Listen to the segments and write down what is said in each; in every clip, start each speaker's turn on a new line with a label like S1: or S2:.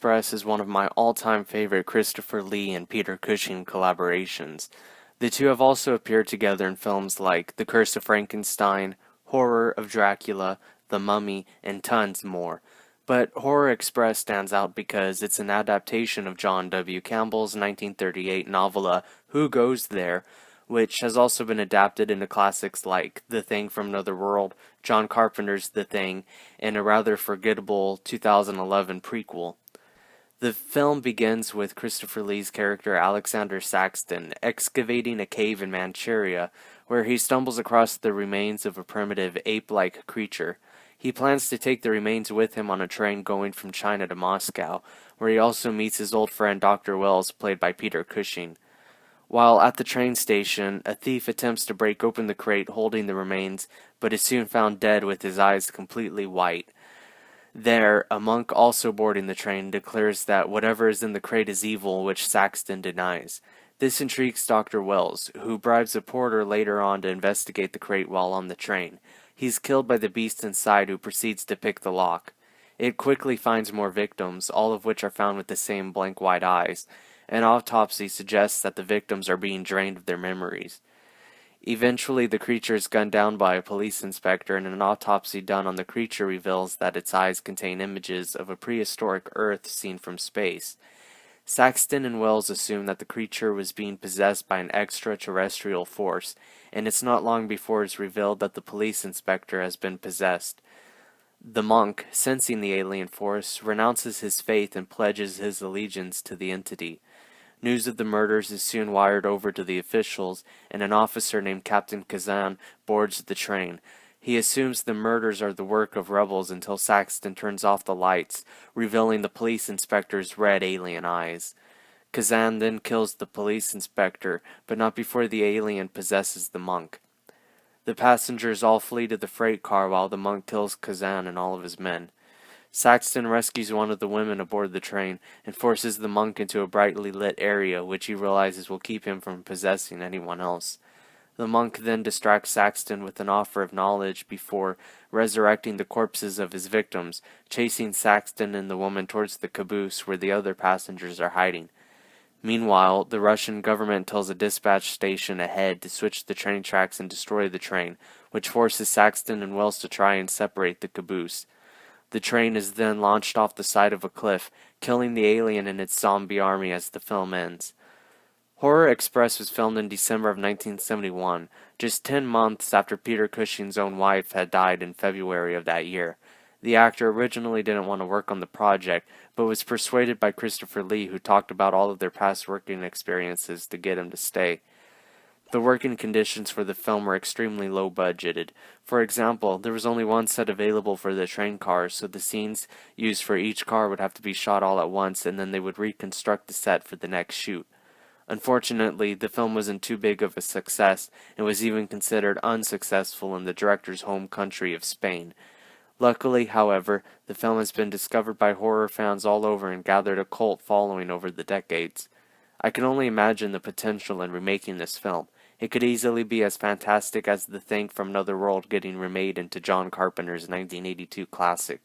S1: Express is one of my all-time favorite Christopher Lee and Peter Cushing collaborations. The two have also appeared together in films like The Curse of Frankenstein, Horror of Dracula, The Mummy, and tons more. But Horror Express stands out because it's an adaptation of John W. Campbell's 1938 novella Who Goes There?, which has also been adapted into classics like The Thing from Another World, John Carpenter's The Thing, and a rather forgettable 2011 prequel. The film begins with Christopher Lee's character Alexander Saxton excavating a cave in Manchuria, where he stumbles across the remains of a primitive ape-like creature. He plans to take the remains with him on a train going from China to Moscow, where he also meets his old friend Dr. Wells, played by Peter Cushing. While at the train station, a thief attempts to break open the crate holding the remains, but is soon found dead with his eyes completely white. There, a monk also boarding the train declares that whatever is in the crate is evil, which Saxton denies. This intrigues Dr. Wells, who bribes a porter later on to investigate the crate while on the train. He's killed by the beast inside, who proceeds to pick the lock. It quickly finds more victims, all of which are found with the same blank white eyes. An autopsy suggests that the victims are being drained of their memories. Eventually, the creature is gunned down by a police inspector, and an autopsy done on the creature reveals that its eyes contain images of a prehistoric Earth seen from space. Saxton and Wells assume that the creature was being possessed by an extraterrestrial force, and it's not long before it's revealed that the police inspector has been possessed. The monk, sensing the alien force, renounces his faith and pledges his allegiance to the entity. News of the murders is soon wired over to the officials, and an officer named Captain Kazan boards the train. He assumes the murders are the work of rebels until Saxton turns off the lights, revealing the police inspector's red alien eyes. Kazan then kills the police inspector, but not before the alien possesses the monk. The passengers all flee to the freight car while the monk kills Kazan and all of his men. Saxton rescues one of the women aboard the train and forces the monk into a brightly lit area, which he realizes will keep him from possessing anyone else. The monk then distracts Saxton with an offer of knowledge before resurrecting the corpses of his victims, chasing Saxton and the woman towards the caboose where the other passengers are hiding. Meanwhile, the Russian government tells a dispatch station ahead to switch the train tracks and destroy the train, which forces Saxton and Wells to try and separate the caboose. The train is then launched off the side of a cliff, killing the alien and its zombie army as the film ends. Horror Express was filmed in December of 1971, just 10 months after Peter Cushing's own wife had died in February of that year. The actor originally didn't want to work on the project, but was persuaded by Christopher Lee, who talked about all of their past working experiences to get him to stay. The working conditions for the film were extremely low-budgeted. For example, there was only one set available for the train cars, so the scenes used for each car would have to be shot all at once, and then they would reconstruct the set for the next shoot. Unfortunately, the film wasn't too big of a success, and was even considered unsuccessful in the director's home country of Spain. Luckily, however, the film has been discovered by horror fans all over and gathered a cult following over the decades. I can only imagine the potential in remaking this film. It could easily be as fantastic as The Thing from Another World getting remade into John Carpenter's 1982 classic.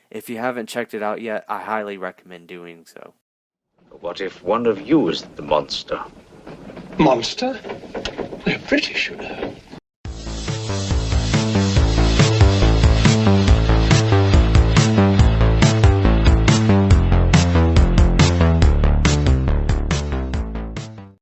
S1: If you haven't checked it out yet, I highly recommend doing so.
S2: What if one of you is the monster?
S3: Monster? We're British, you know.